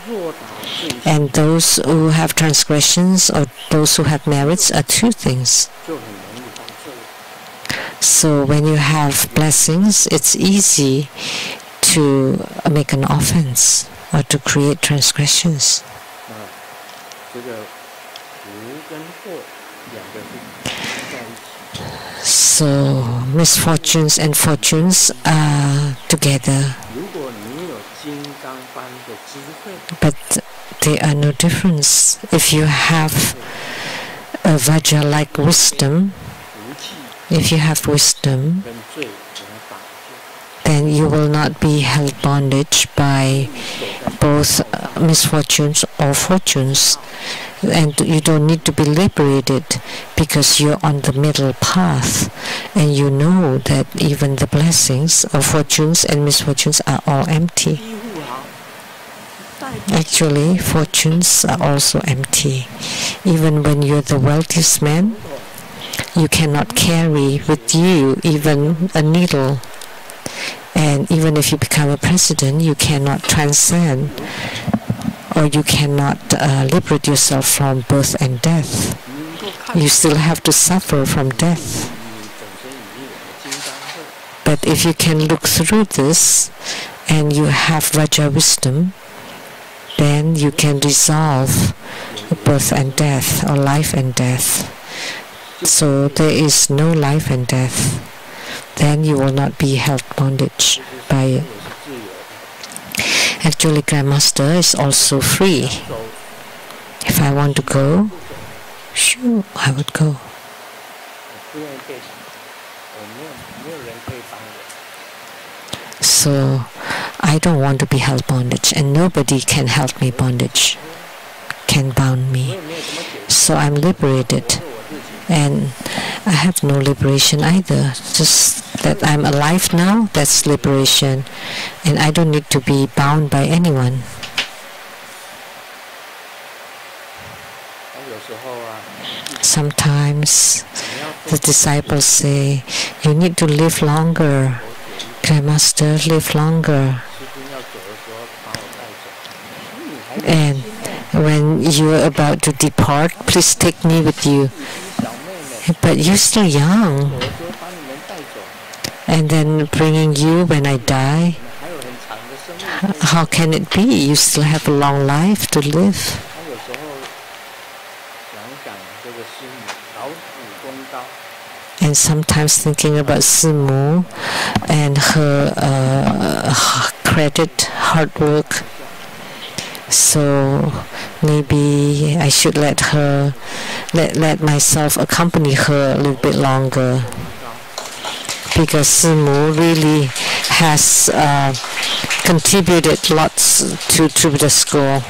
Speaker 1: And those who have transgressions or those who have merits are 2 things. So when you have blessings, it's easy to make an offense or to create transgressions. So misfortunes and fortunes are together. But there are no difference. If you have a Vajra-like wisdom, if you have wisdom, then you will not be held bondage by both misfortunes or fortunes. And you don't need to be liberated because you're on the middle path and you know that even the blessings of fortunes and misfortunes are all empty. Actually, fortunes are also empty. Even when you're the wealthiest man, you cannot carry with you even a needle. And even if you become a president, you cannot transcend or you cannot liberate yourself from birth and death. You still have to suffer from death. But if you can look through this and you have Vajra wisdom, then you can resolve birth and death or life and death. So there is no life and death. Then you will not be held bondage by it. Actually, Grandmaster is also free. If I want to go, sure, I would go. So I don't want to be held bondage, and nobody can help me bondage, can bound me. So I'm liberated, and I have no liberation either. Just that I'm alive now, that's liberation, and I don't need to be bound by anyone. Sometimes the disciples say, you need to live longer. Grandmaster, live longer. And when you are about to depart, please take me with you. But you're still young. And then bringing you when I die, how can it be? You still have a long life to live. And sometimes thinking about Simu and her credit, hard work. So maybe I should let myself accompany her a little bit longer, because Simu really has contributed lots to the school.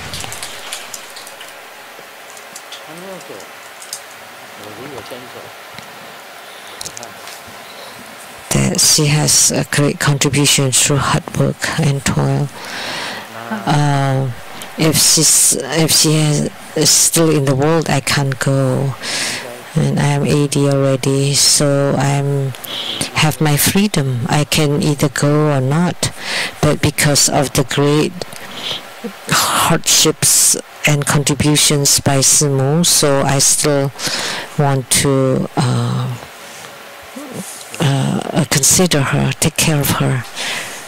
Speaker 1: That she has a great contribution through hard work and toil. If she is still in the world, I can't go, and I am 80 already, so I have my freedom. I can either go or not, but because of the great hardships and contributions by Simu, so I still want to consider her, take care of her.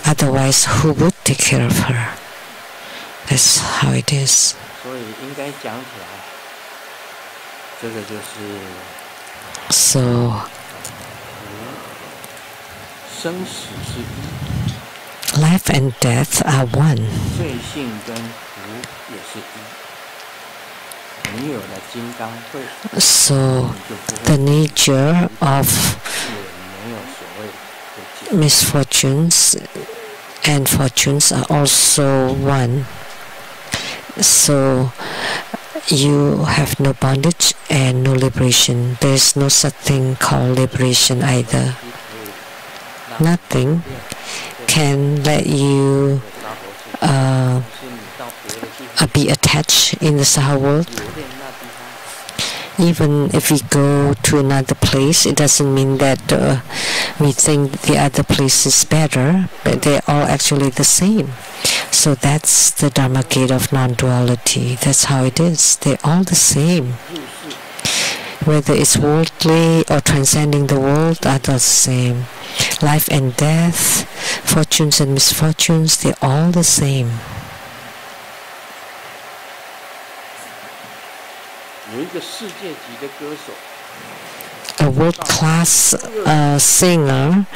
Speaker 1: Otherwise, who would take care of her? That's how it is. So, life and death are one. So, the nature of misfortunes and fortunes are also one. So, you have no bondage and no liberation. There is no such thing called liberation either. Nothing can let you be attached in the Saha world. Even if we go to another place, it doesn't mean that we think the other place is better, but they're all actually the same. So that's the Dharma gate of non-duality. That's how it is. They're all the same. Whether it's worldly or transcending the world are the same. Life and death, fortunes and misfortunes, they're all the same. A world-class singer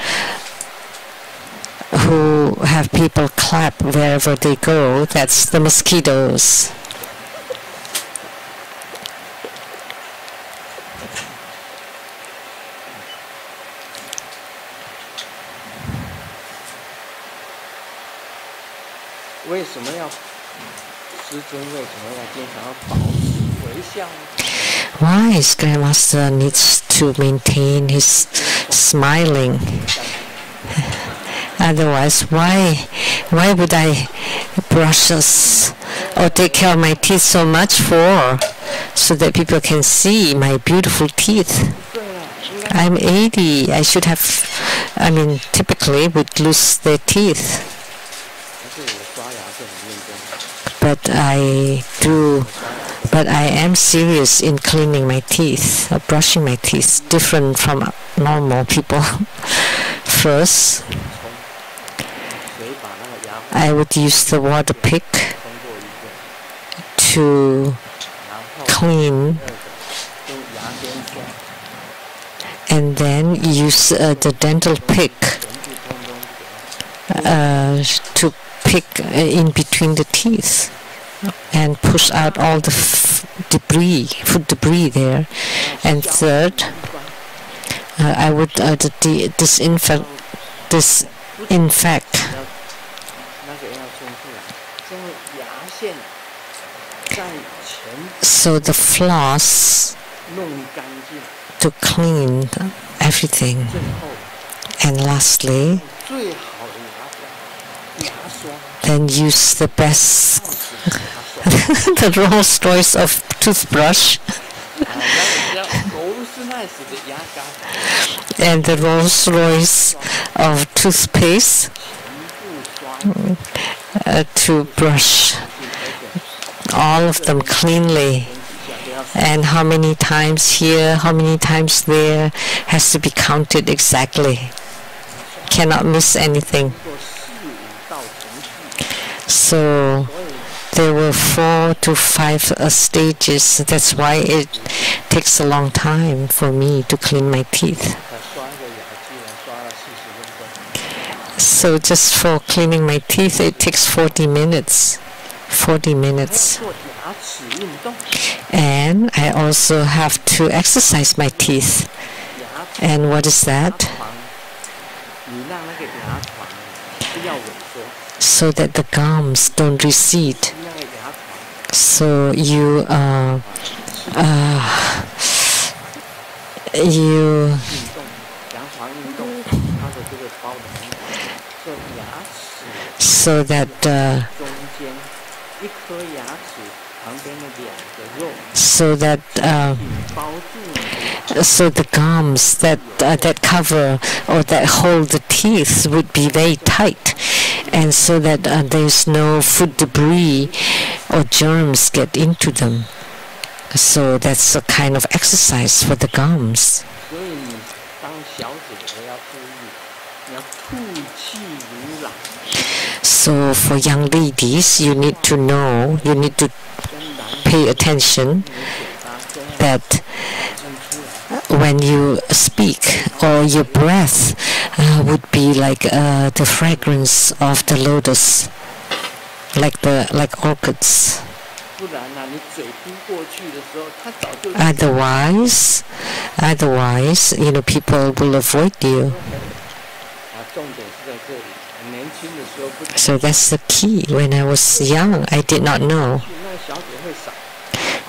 Speaker 1: who have people clap wherever they go, that's the mosquitoes. Why is Grandmaster needs to maintain his smiling? Otherwise, why would I brush or take care of my teeth so much for? So that people can see my beautiful teeth. I'm 80. I should have, typically would lose their teeth. But I am serious in cleaning my teeth, or brushing my teeth, different from normal people. First, I would use the water pick to clean, and then use the dental pick to pick in between the teeth and push out all the food debris there. And third, I would disinfect so the floss to clean everything. And lastly, then use the best the Rolls Royce of toothbrush and the Rolls Royce of toothpaste to brush all of them cleanly. And how many times here, how many times there has to be counted exactly. Cannot miss anything. So there were 4 to 5 stages. That's why it takes a long time for me to clean my teeth. So just for cleaning my teeth, it takes 40 minutes. 40 minutes. And I also have to exercise my teeth. And what is that? So that the gums don't recede. So you so that so the gums that cover or that hold the teeth would be very tight, and so that there's no food debris or germs get into them. So that's a kind of exercise for the gums. So for young ladies, you need to know, you need to pay attention that when you speak, or your breath would be like the fragrance of the lotus, like orchids. Otherwise, people will avoid you. So that's the key. When I was young, I did not know.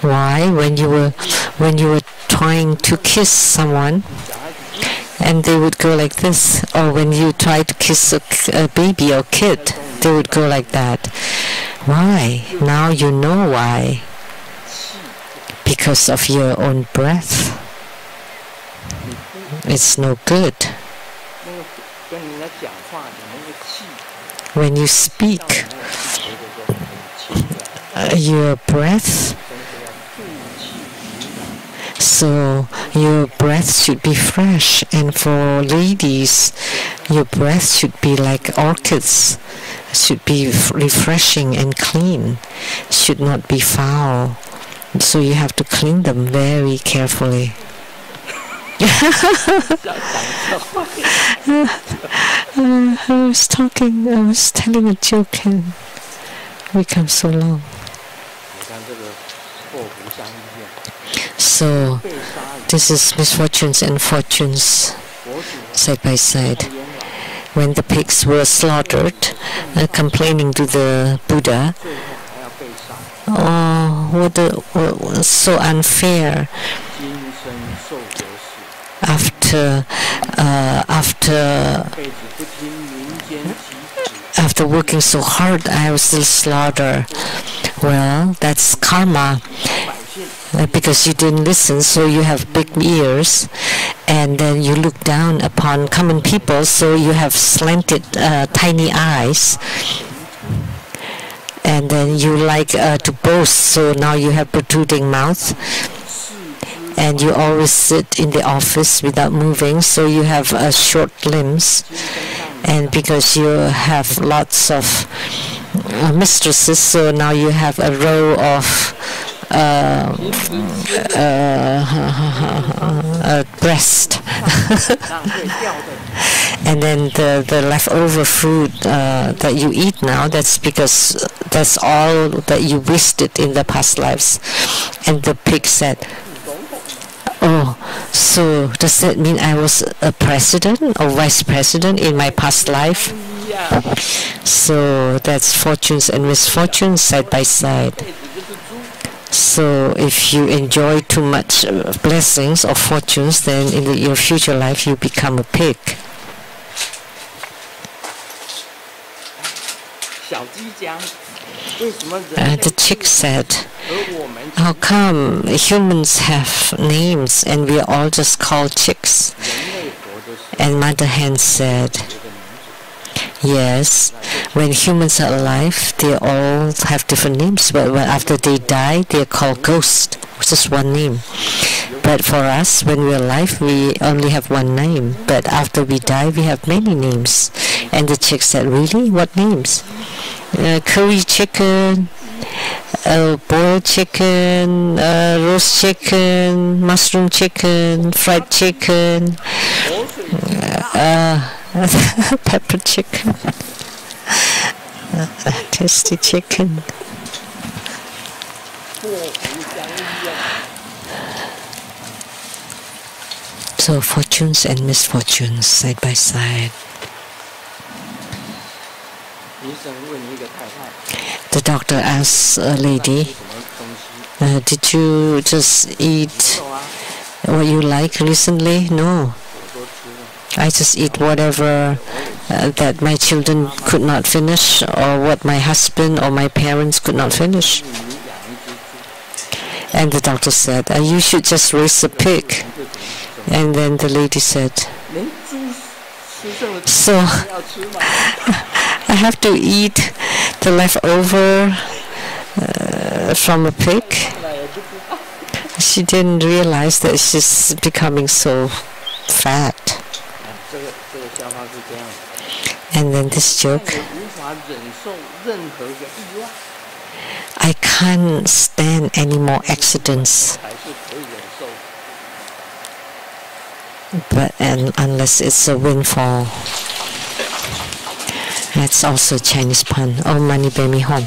Speaker 1: Why? When you were trying to kiss someone, and they would go like this, or when you try to kiss a baby or kid, they would go like that. Why? Now you know why. Because of your own breath. It's no good. When you speak, your breath, so your breath should be fresh, and for ladies, your breath should be like orchids, should be refreshing and clean, should not be foul. So you have to clean them very carefully. I was telling a joke and it became so long. So this is misfortunes and fortunes side by side. When the pigs were slaughtered, complaining to the Buddha, oh, what so unfair. After working so hard, I was still slaughtered. Well, that's karma. Because you didn't listen, so you have big ears, and then you look down upon common people, so you have slanted tiny eyes, and then you like to boast, so now you have protruding mouth, and you always sit in the office without moving, so you have short limbs, and because you have lots of mistresses, so now you have a row of breast. And then the leftover food that you eat now, that's because that's all that you wasted in the past lives. And the pig said, oh, so does that mean I was a president or vice president in my past life? So that's fortunes and misfortunes side by side. So if you enjoy too much blessings or fortunes, then in your future life you become a pig. The chick said, how come humans have names and we are all just called chicks? And Mother Hen said, yes, when humans are alive, they all have different names, but after they die, they are called ghosts, just one name. But for us, when we're alive, we only have one name, but after we die, we have many names. And the chick said, really? What names? Curry chicken, boiled chicken, roast chicken, mushroom chicken, fried chicken, pepper chicken, tasty chicken. So fortunes and misfortunes side by side. The doctor asked a lady, did you just eat what you like recently? No. I just eat whatever that my children could not finish, or what my husband or my parents could not finish. And the doctor said, you should just raise a pig. And then the lady said, so I have to eat the leftover from a pig. She didn't realize that she's becoming so fat. And then this joke, I can't stand any more accidents, and unless it's a windfall. That's also a Chinese pun. Oh, money, bear me home.